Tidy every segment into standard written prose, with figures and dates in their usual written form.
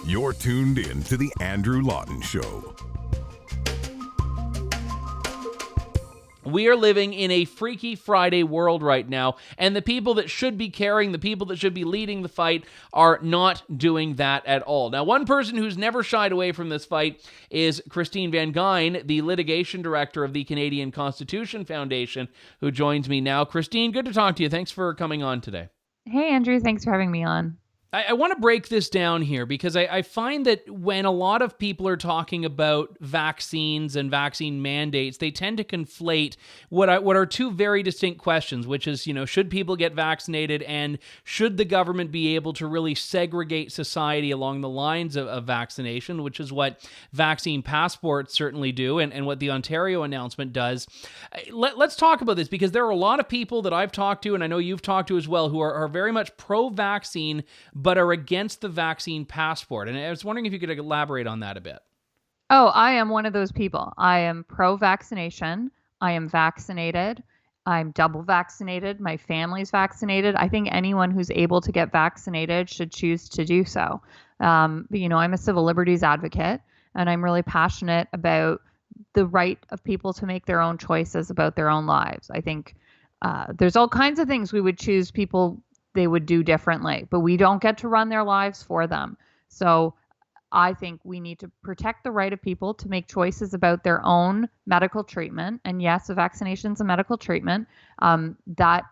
You're tuned in to the Andrew Lawton Show. We are living in a Freaky Friday world right now, and the people that should be caring, the people that should be leading the fight, are not doing that at all. Now, one person who's never shied away from this fight is Christine Van Geyn, the litigation director of the Canadian Constitution Foundation, who joins me now. Christine, good to talk to you. Thanks for coming on today. Hey, Andrew. Thanks for having me on. I want to break this down here because I find that when a lot of people are talking about vaccines and vaccine mandates, they tend to conflate what are two very distinct questions, which is, should people get vaccinated and should the government be able to really segregate society along the lines of vaccination, which is what vaccine passports certainly do and what the Ontario announcement does. Let's talk about this because there are a lot of people that I've talked to, and I know you've talked to as well, who are very much pro-vaccine, but are against the vaccine passport. And I was wondering if you could elaborate on that a bit. Oh, I am one of those people. I am pro-vaccination. I am vaccinated. I'm double vaccinated. My family's vaccinated. I think anyone who's able to get vaccinated should choose to do so. I'm a civil liberties advocate, and I'm really passionate about the right of people to make their own choices about their own lives. I think there's all kinds of things we would choose people they would do differently, but we don't get to run their lives for them. So I think we need to protect the right of people to make choices about their own medical treatment. And yes, a vaccination is a medical treatment. That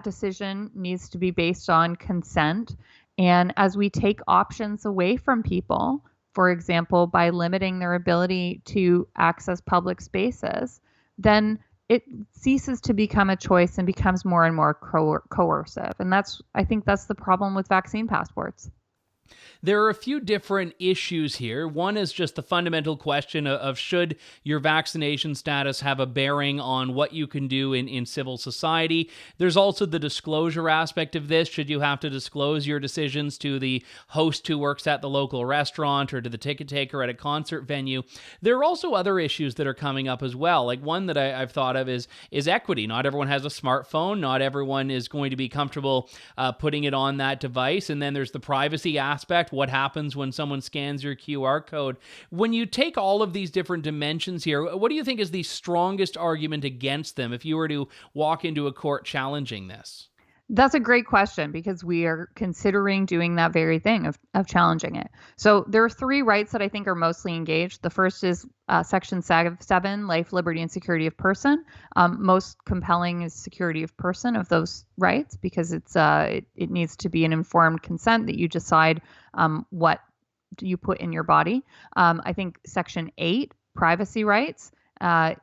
decision needs to be based on consent. And as we take options away from people, for example, by limiting their ability to access public spaces, then it ceases to become a choice and becomes more and more coercive. And I think that's the problem with vaccine passports. There are a few different issues here. One is just the fundamental question of should your vaccination status have a bearing on what you can do in civil society. There's also the disclosure aspect of this. Should you have to disclose your decisions to the host who works at the local restaurant or to the ticket taker at a concert venue? There are also other issues that are coming up as well. Like one that I've thought of is equity. Not everyone has a smartphone. Not everyone is going to be comfortable putting it on that device. And then there's the privacy aspect. What happens when someone scans your QR code? When you take all of these different dimensions here, what do you think is the strongest argument against them if you were to walk into a court challenging this? That's a great question because we are considering doing that very thing of challenging it. So there are three rights that I think are mostly engaged. The first is Section 7, life, liberty, and security of person. Most compelling is security of person of those rights because it needs to be an informed consent that you decide what you put in your body. I think Section 8, privacy rights,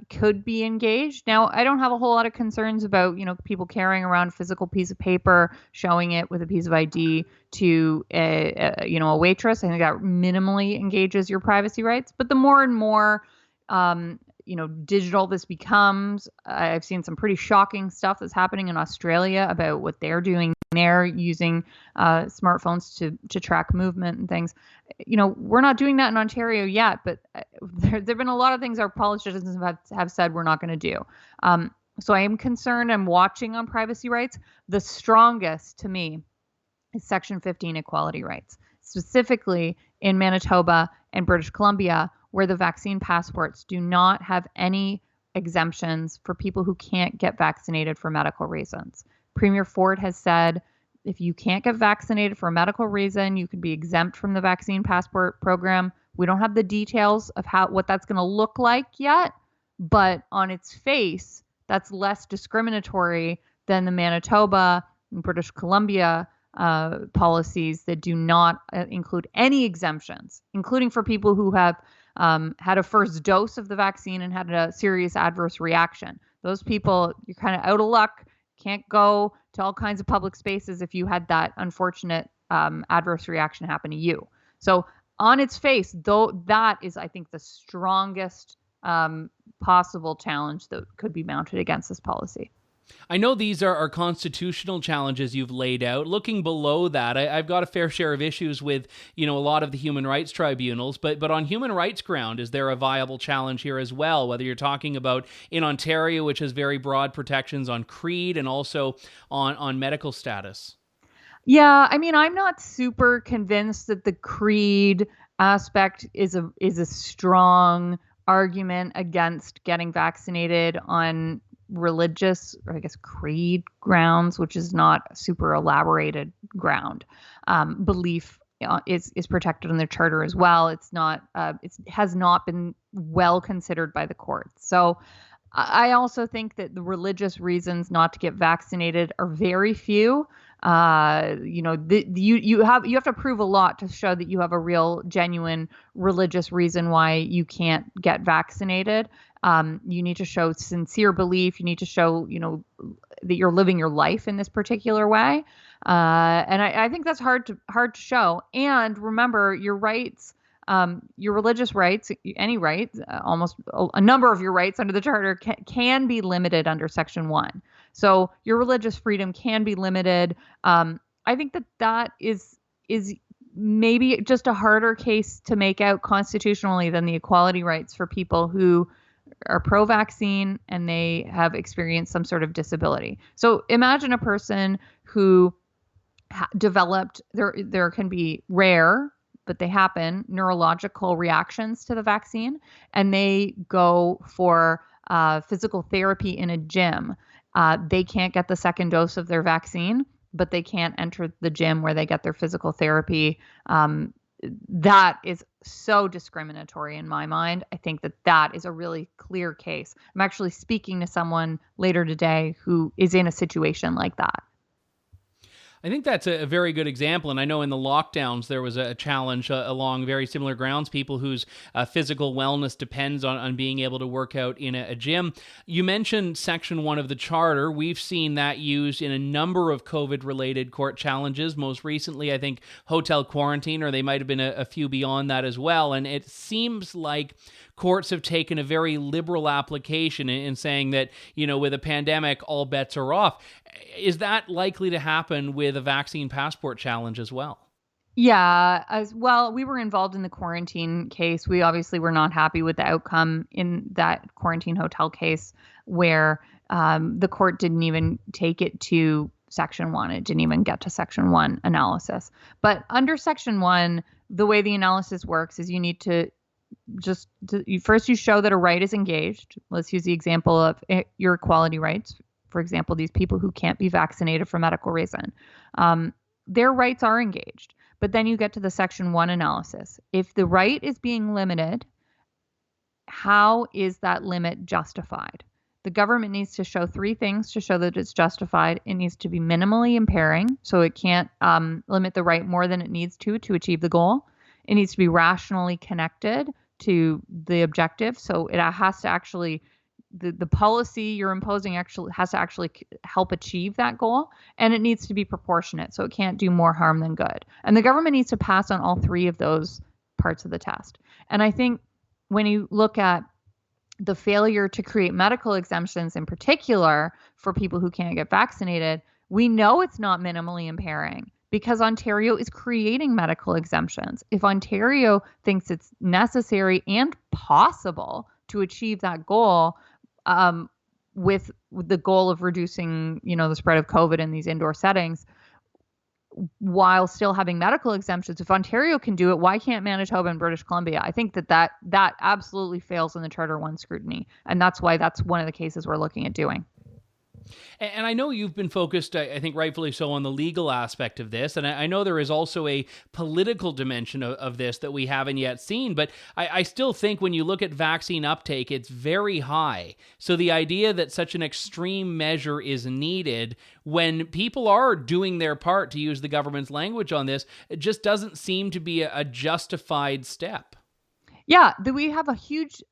could be engaged. Now, I don't have a whole lot of concerns about, people carrying around a physical piece of paper, showing it with a piece of ID to a waitress. I think that minimally engages your privacy rights. But the more and more, digital this becomes, I've seen some pretty shocking stuff that's happening in Australia about what they're doing. They're using smartphones to track movement and things. We're not doing that in Ontario yet, but there've been a lot of things our politicians have said we're not going to do. So I am concerned. I'm watching on privacy rights. The strongest to me is Section 15 equality rights, specifically in Manitoba and British Columbia, where the vaccine passports do not have any exemptions for people who can't get vaccinated for medical reasons. Premier Ford has said if you can't get vaccinated for a medical reason, you can be exempt from the vaccine passport program. We don't have the details of what that's going to look like yet, but on its face, that's less discriminatory than the Manitoba and British Columbia policies that do not include any exemptions, including for people who have had a first dose of the vaccine and had a serious adverse reaction. Those people, you're kind of out of luck. Can't go to all kinds of public spaces if you had that unfortunate adverse reaction happen to you. So on its face, though, that is, I think, the strongest possible challenge that could be mounted against this policy. I know these are constitutional challenges you've laid out. Looking below that, I've got a fair share of issues with, a lot of the human rights tribunals, but on human rights ground, is there a viable challenge here as well? Whether you're talking about in Ontario, which has very broad protections on creed and also on medical status. Yeah, I mean, I'm not super convinced that the creed aspect is a strong argument against getting vaccinated on religious, or I guess creed grounds, which is not super elaborated ground. Belief is protected in the charter as well. It's not. It has not been well considered by the courts. So I also think that the religious reasons not to get vaccinated are very few. You have to prove a lot to show that you have a real, genuine religious reason why you can't get vaccinated. You need to show sincere belief. You need to show, that you're living your life in this particular way. And I think that's hard to show. And remember, your rights. Your religious rights, any rights, almost a number of your rights under the charter can be limited under Section 1. So your religious freedom can be limited. I think that is maybe just a harder case to make out constitutionally than the equality rights for people who are pro-vaccine and they have experienced some sort of disability. So imagine a person who developed, there can be rare, but they happen, neurological reactions to the vaccine, and they go for physical therapy in a gym. They can't get the second dose of their vaccine, but they can't enter the gym where they get their physical therapy. That is so discriminatory in my mind. I think that is a really clear case. I'm actually speaking to someone later today who is in a situation like that. I think that's a very good example. And I know in the lockdowns, there was a challenge along very similar grounds, people whose physical wellness depends on being able to work out in a gym. You mentioned Section 1 of the Charter. We've seen that used in a number of COVID-related court challenges. Most recently, I think, hotel quarantine, or they might have been a few beyond that as well. And it seems like courts have taken a very liberal application in saying that, with a pandemic, all bets are off. Is that likely to happen with a vaccine passport challenge as well? Yeah, as well, we were involved in the quarantine case. We obviously were not happy with the outcome in that quarantine hotel case where the court didn't even take it to Section 1. It didn't even get to Section 1 analysis. But under Section 1, the way the analysis works is you need to first you show that a right is engaged. Let's use the example of your equality rights. For example, these people who can't be vaccinated for medical reason, their rights are engaged. But then you get to the Section 1 analysis. If the right is being limited, how is that limit justified? The government needs to show three things to show that it's justified. It needs to be minimally impairing, so it can't limit the right more than it needs to achieve the goal. It needs to be rationally connected to the objective, so it has to actually, the policy you're imposing actually has to actually help achieve that goal, and it needs to be proportionate, so it can't do more harm than good. And the government needs to pass on all three of those parts of the test. And I think when you look at the failure to create medical exemptions in particular for people who can't get vaccinated, we know it's not minimally impairing because Ontario is creating medical exemptions. If Ontario thinks it's necessary and possible to achieve that goal, with the goal of reducing, the spread of COVID in these indoor settings, while still having medical exemptions, if Ontario can do it, why can't Manitoba and British Columbia? I think that absolutely fails in the Charter 1 scrutiny, and that's why that's one of the cases we're looking at doing. And I know you've been focused, I think rightfully so, on the legal aspect of this. And I know there is also a political dimension of this that we haven't yet seen. But I still think when you look at vaccine uptake, it's very high. So the idea that such an extreme measure is needed when people are doing their part, to use the government's language on this, it just doesn't seem to be a justified step. Yeah, we have a huge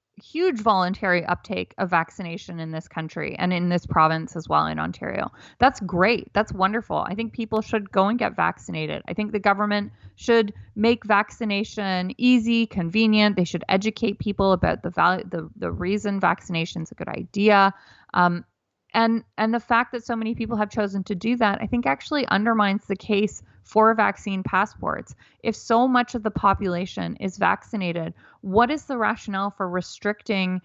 voluntary uptake of vaccination in this country and in this province as well, in Ontario. That's great. That's wonderful. I think people should go and get vaccinated. I think the government should make vaccination easy, convenient. They should educate people about the value, the reason vaccination is a good idea. And the fact that so many people have chosen to do that, I think actually undermines the case for vaccine passports. If so much of the population is vaccinated, what is the rationale for restricting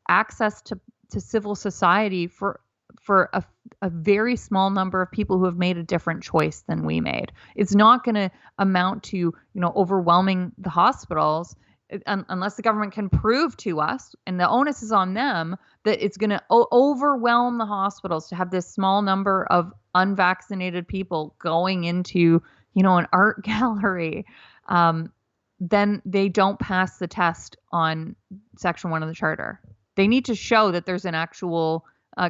access to civil society for for a very small number of people who have made a different choice than we made. It's not going to amount to, overwhelming the hospitals unless the government can prove to us, and the onus is on them, that it's going to overwhelm the hospitals to have this small number of unvaccinated people going into, an art gallery. Then they don't pass the test on Section 1 of the Charter. They need to show that there's an actual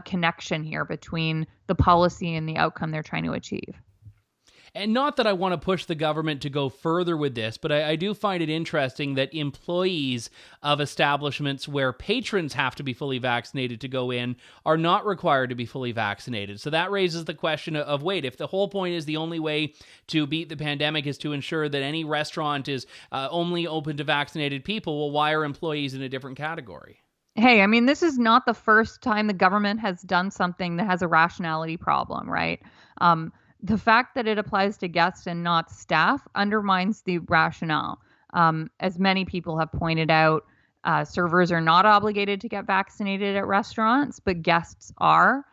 connection here between the policy and the outcome they're trying to achieve. And not that I want to push the government to go further with this, but I do find it interesting that employees of establishments where patrons have to be fully vaccinated to go in are not required to be fully vaccinated. So that raises the question of, wait, if the whole point is the only way to beat the pandemic is to ensure that any restaurant is only open to vaccinated people, well, why are employees in a different category? Hey, I mean, this is not the first time the government has done something that has a rationality problem, right? The fact that it applies to guests and not staff undermines the rationale. As many people have pointed out, servers are not obligated to get vaccinated at restaurants, but guests are.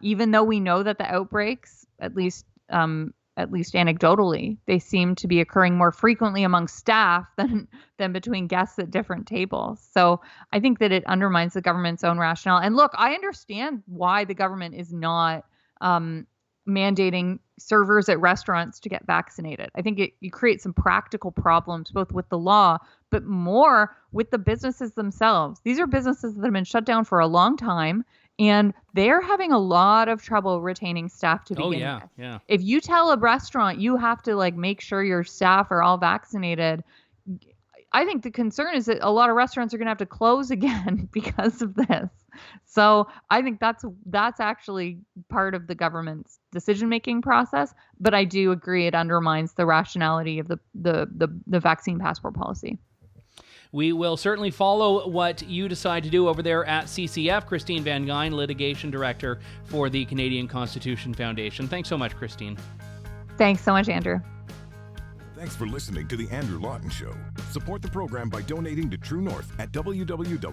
Even though we know that the outbreaks, at least anecdotally, they seem to be occurring more frequently among staff than between guests at different tables. So I think that it undermines the government's own rationale. And look, I understand why the government is not mandating servers at restaurants to get vaccinated. I think you create some practical problems, both with the law, but more with the businesses themselves. These are businesses that have been shut down for a long time, and they're having a lot of trouble retaining staff to begin with. Yeah. If you tell a restaurant you have to make sure your staff are all vaccinated, I think the concern is that a lot of restaurants are going to have to close again because of this. So I think that's actually part of the government's decision-making process. But I do agree it undermines the rationality of the vaccine passport policy. We will certainly follow what you decide to do over there at CCF. Christine Van Geyn, Litigation Director for the Canadian Constitution Foundation. Thanks so much, Christine. Thanks so much, Andrew. Thanks for listening to The Andrew Lawton Show. Support the program by donating to True North at www.tnc.news.